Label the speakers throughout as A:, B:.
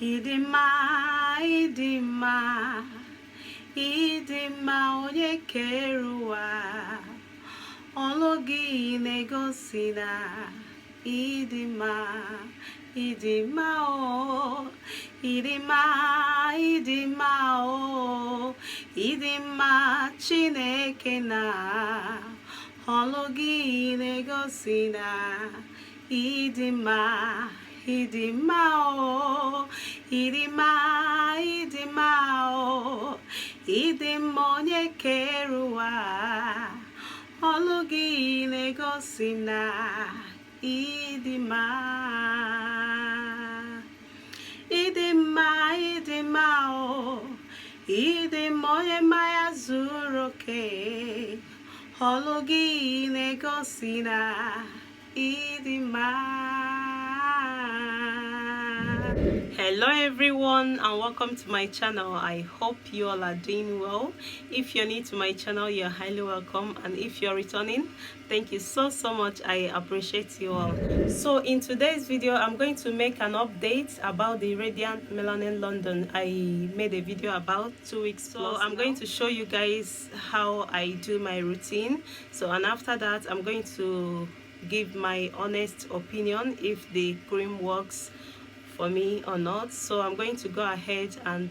A: Idima, idima, idima onye keruwa. Ologi negosina. Idima, idima o, idima, idima o, idima Chineke na. Ologi negosina. Idima, idima o, idima, idima o, idima onye keruwa. Ologi negosina. Idima, idima, idima o, idima onye maya zuru oke. Ologi negosina. Idima. Hello everyone and welcome to my channel. I hope you all are doing well. If you're new to my channel, you're highly welcome, and if you're returning, thank you so much. I appreciate you all. So in today's video, I'm going to make an update about the Radiant Melanin London. I made a video about 2 weeks so I'm going to show you guys how I do my routine. So, and after that, I'm going to give my honest opinion if the cream works for me or not. So I'm going to go ahead and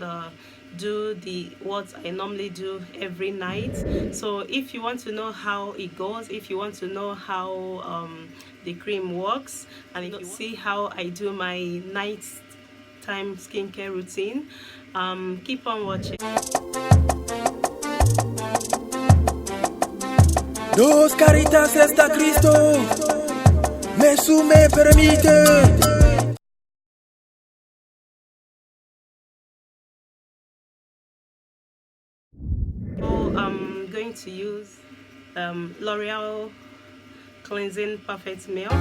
A: do what I normally do every night. So if you want to know how it goes, if you want to know how the cream works, and if you see how I do my nighttime skincare routine, keep on watching.
B: Dos caritas está Cristo, me sume permite.
A: So I'm going to use L'Oreal Cleansing Perfect Milk.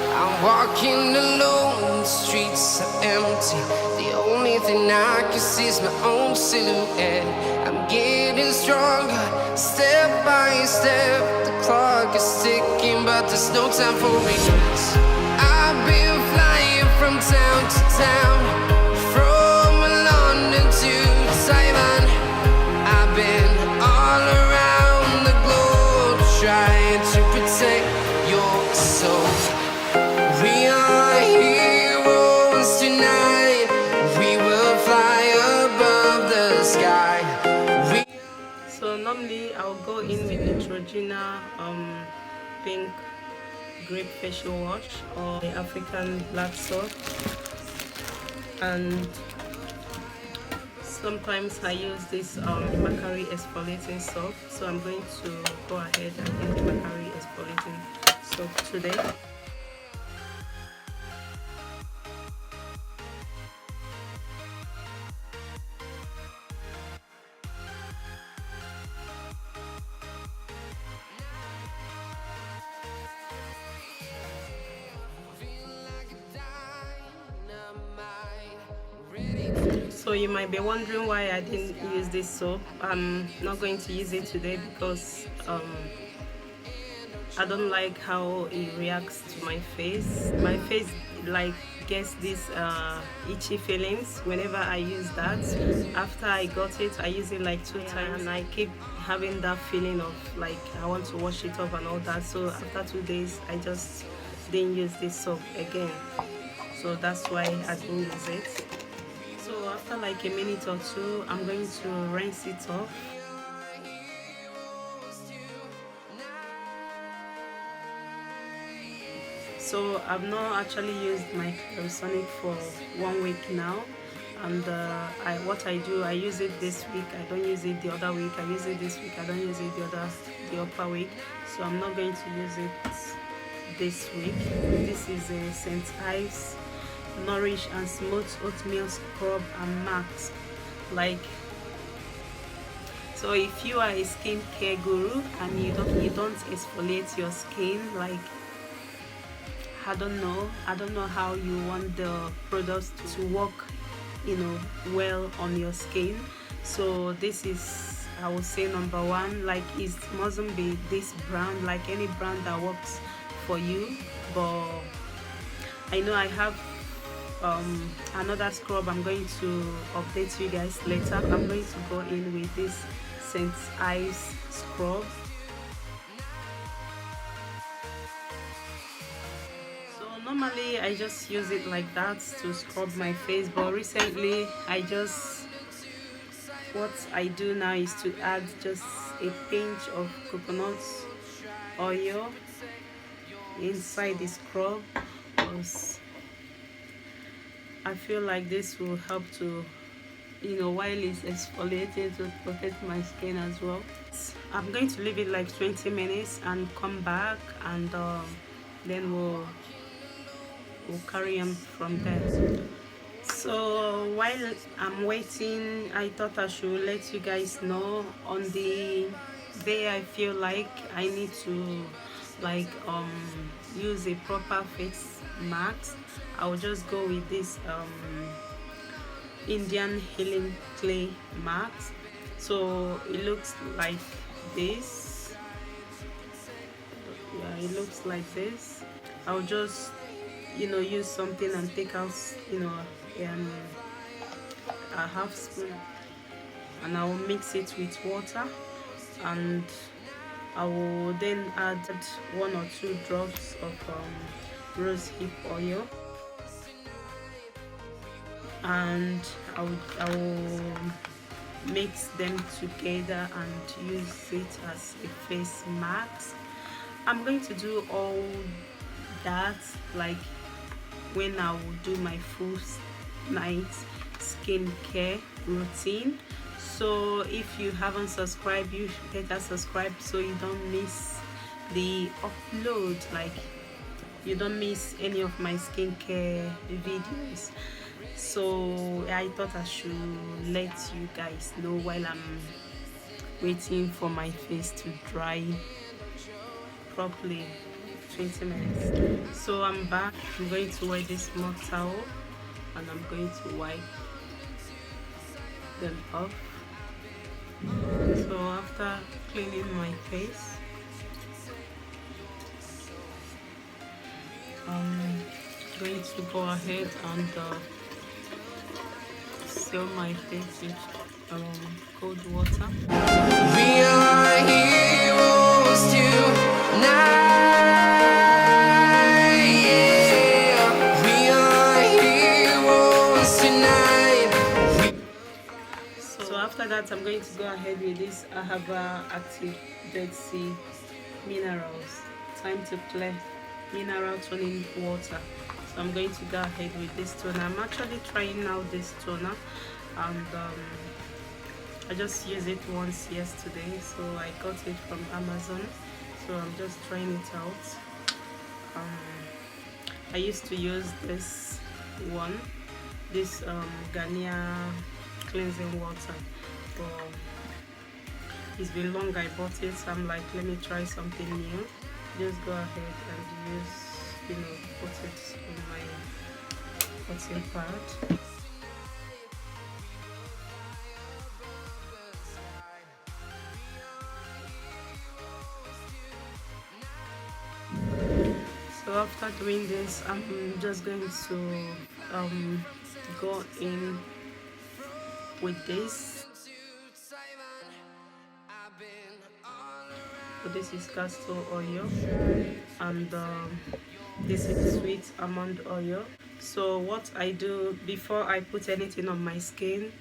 C: I'm walking alone, the streets are empty. The only thing I can see is my own silhouette. I'm getting stronger, step by step. The clock is ticking, but there's no time for regrets. I've been flying from town to town, from London to Taiwan. I've been all around the globe trying to protect your soul. We are heroes tonight. We will fly above the sky.
A: So normally I'll go in with Neutrogena pink grape facial wash or the African black soap, and sometimes I use this Macari exfoliating soap. So I'm going to go ahead and use the Macari exfoliating soap today. So you might be wondering why I didn't use this soap. I'm not going to use it today because I don't like how it reacts to my face. My face like gets these itchy feelings whenever I use that. After I got it, I use it like 2 times and I keep having that feeling of like I want to wash it off and all that. So after 2 days, I just didn't use this soap again. So that's why I didn't use it. So after like a minute or 2, I'm going to rinse it off. So I've not actually used my Clarisonic for 1 week now, and what I do, I use it this week, I don't use it the other week, I use it this week, I don't use it the upper week. So I'm not going to use it this week. This is a St. Ives Nourish and Smooth Oatmeal Scrub and Mask. So if you are a skincare guru and you don't exfoliate your skin, like I don't know how you want the products to work, well on your skin. So this is I would say number one. Like, it mustn't be this brand, like any brand that works for you, but I know I have another scrub I'm going to update you guys later. I'm going to go in with this St. Ives scrub. So normally I just use it like that to scrub my face, but recently what I do now is to add just a pinch of coconut oil inside the scrub, because I feel like this will help to, while it's exfoliating, to protect my skin as well. I'm going to leave it like 20 minutes and come back, and then we'll carry on from there. So while I'm waiting, I thought I should let you guys know, on the day I feel like I need to use a proper face mask, I'll just go with this Indian healing clay mask. So it looks like this. Yeah, it looks like this. I'll just use something and take out a half spoon, and I will mix it with water, and I will then add 1 or 2 drops of rose hip oil, and I will mix them together and use it as a face mask. I'm going to do all that like when I will do my full night skincare routine. So if you haven't subscribed, you better subscribe so you don't miss the upload, like you don't miss any of my skincare videos. So I thought I should let you guys know while I'm waiting for my face to dry properly. 20 minutes. So I'm back. I'm going to wear this small towel and I'm going to wipe them off. So after cleaning my face, I'm going to go ahead and seal my face with cold water.
C: We are heroes tonight.
A: After that, I'm going to go ahead with this Ahava Active Dead Sea Minerals Time to Clear Mineral Toning Water. So I'm going to go ahead with this toner. I'm actually trying out this toner, and I just used it once yesterday, so I got it from Amazon. So I'm just trying it out. I used to use this one, this Garnier cleansing water, but it's been long I bought it, so I'm like, let me try something new. Just go ahead and use, put it on my cotton pad. So after doing this, I'm just going to go in with this. So this is castor oil, and this is sweet almond oil. So what I do before I put anything on my skin,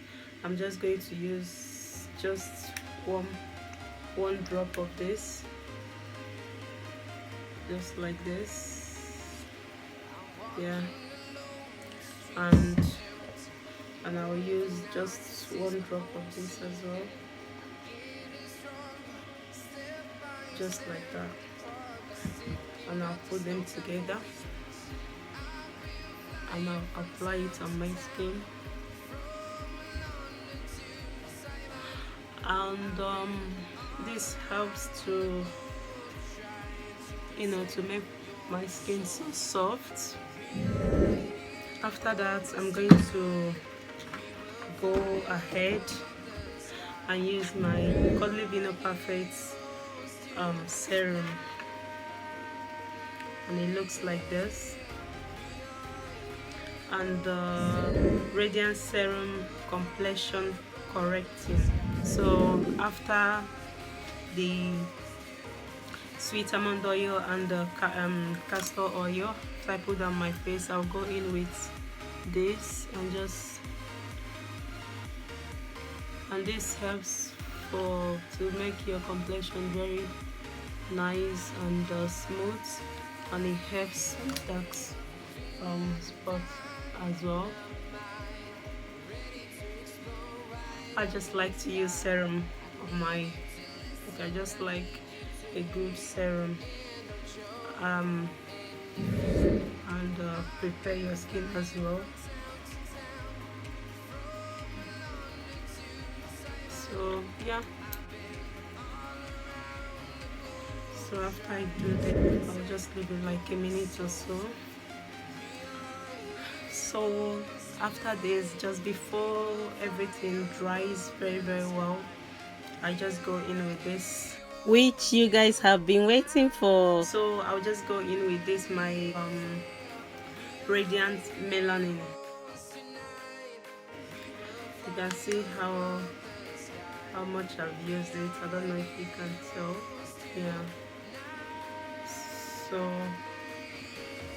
A: I'm just going to use just one drop of this, just like this, yeah, and I'll use just 1 drop of this as well, just like that, and I'll put them together and I'll apply it on my skin. And this helps to to make my skin so soft. After that, I'm going to go ahead and use my Cuddly Vino Perfect serum, and it looks like this. And the Radiant Serum Complexion Correcting. So after the sweet almond oil and the castor oil, if I put on my face, I'll go in with this and this helps to make your complexion very nice and smooth, and it helps dark spots as well. I just like to use serum on my, I just like a good serum, and prepare your skin as well. So yeah, so after I do that, I'll just leave it like a minute or so. So after this, just before everything dries very well, I just go in with this, which you guys have been waiting for. So I'll just go in with this, my Radiant Melanin. You can see how much I've used it. I don't know if you can tell. Yeah, so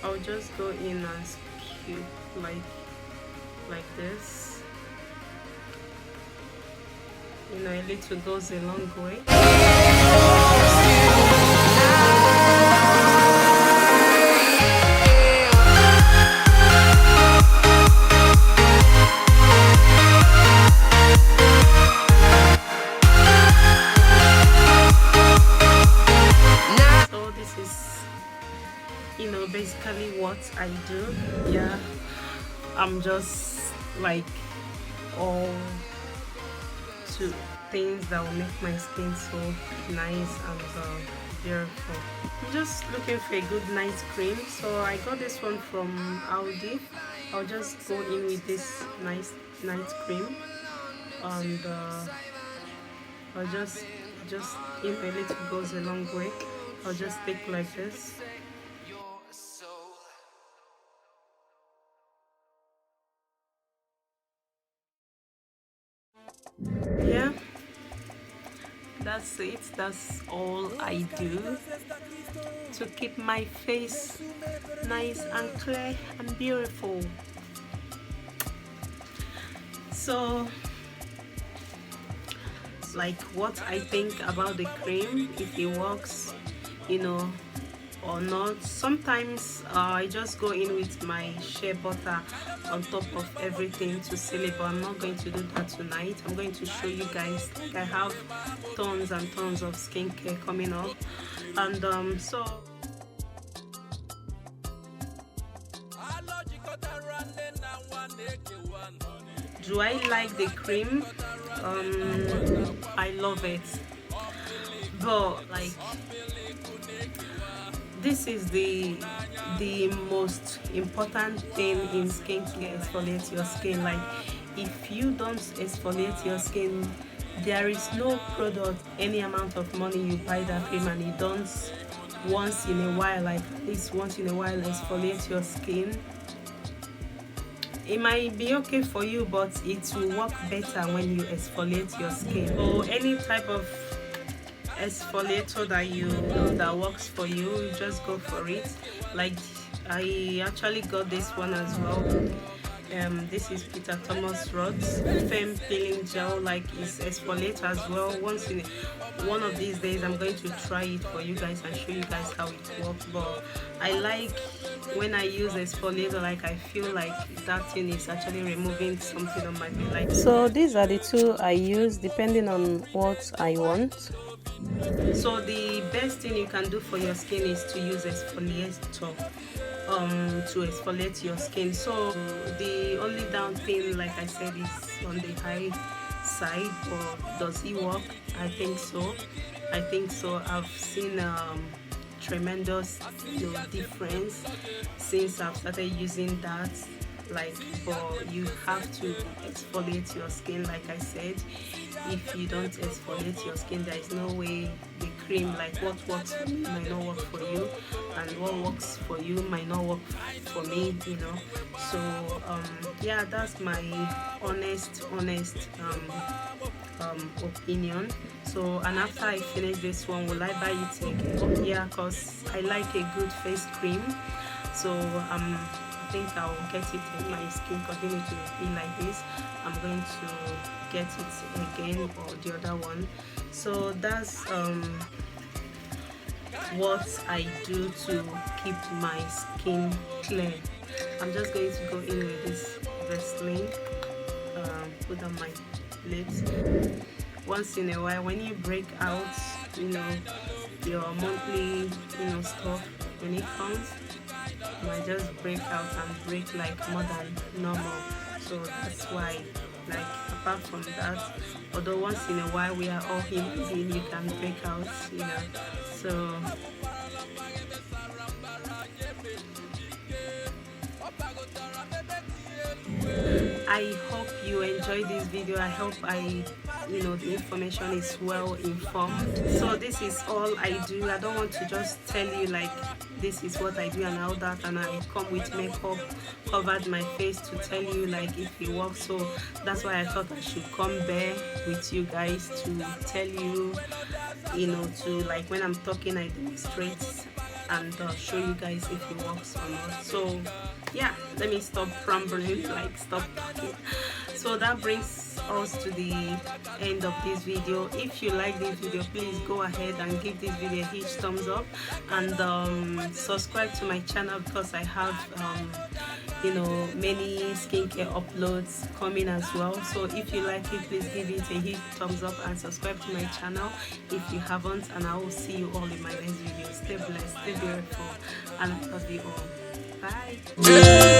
A: I'll just go in and scoop like this. You know, a little goes a long way. So this is, you know, basically what I do. Yeah, I'm just like all to things that will make my skin so nice and beautiful. I'm just looking for a good night cream, so I got this one from Aldi. I'll just go in with this nice night cream, and I'll just if a little goes a long way, I'll just take like this. Yeah, that's it. That's all I do to keep my face nice and clear and beautiful. So, like, what I think about the cream, if it works, you know, or not. Sometimes I just go in with my shea butter on top of everything to seal it, but I'm not going to do that tonight. I'm going to show you guys. I have tons and tons of skincare coming up, and so do I like the cream? I love it, but like, this is the most important thing in skincare: exfoliate your skin. Like, if you don't exfoliate your skin, there is no product, any amount of money you buy that cream and you don't once in a while, like at least once in a while, exfoliate your skin. It might be okay for you, but it will work better when you exfoliate your skin. Or any type of exfoliator that you know that works for you, just go for it. Like, I actually got this one as well. This is Peter Thomas Roth's Femme Peeling Gel. Like, it's exfoliator as well. One of these days I'm going to try it for you guys and show you guys how it works. But I like when I use exfoliator, like, I feel like that thing is actually removing something on my face. Like, so these are the two I use depending on what I want. So the best thing you can do for your skin is to use exfoliator to exfoliate your skin. So the only down thing, like I said, is on the high side. But does it work? I think so. I've seen tremendous difference since I've started using that. like, but you have to exfoliate your skin. Like I said, if you don't exfoliate your skin, there is no way the cream, like what works for me might not work for you, and what works for you might not work for me, you know. So yeah, that's my honest opinion. So, and after I finish this one, will I buy it again? Yeah, because I like a good face cream. So I think I'll get it if my skin continue to be like this. I'm going to get it again, or the other one. So that's what I do to keep my skin clear. I'm just going to go in with this Vaseline, put on my lips. Once in a while, when you break out, you know, your monthly, you know, stuff, when it comes, you might just break out and break like more than normal. So that's why, like, apart from that, although once in a while we are all human beings, you can break out, you know. So I hope you enjoyed this video. I hope the information is well informed. So this is all I do. I don't want to just tell you like this is what I do and all that, and I come with makeup, covered my face to tell you like if it works. So that's why I thought I should come there with you guys to tell you, you know, to like when I'm talking I demonstrate and show you guys if it works or not. So yeah, let me stop rambling, like stop talking. So that brings us to the end of this video. If you like this video, please go ahead and give this video a huge thumbs up, and subscribe to my channel because I have you know, many skincare uploads coming as well. So if you like it, please give it a huge thumbs up and subscribe to my channel if you haven't, and I will see you all in my next video. Stay blessed, stay beautiful, and I love you all. Bye.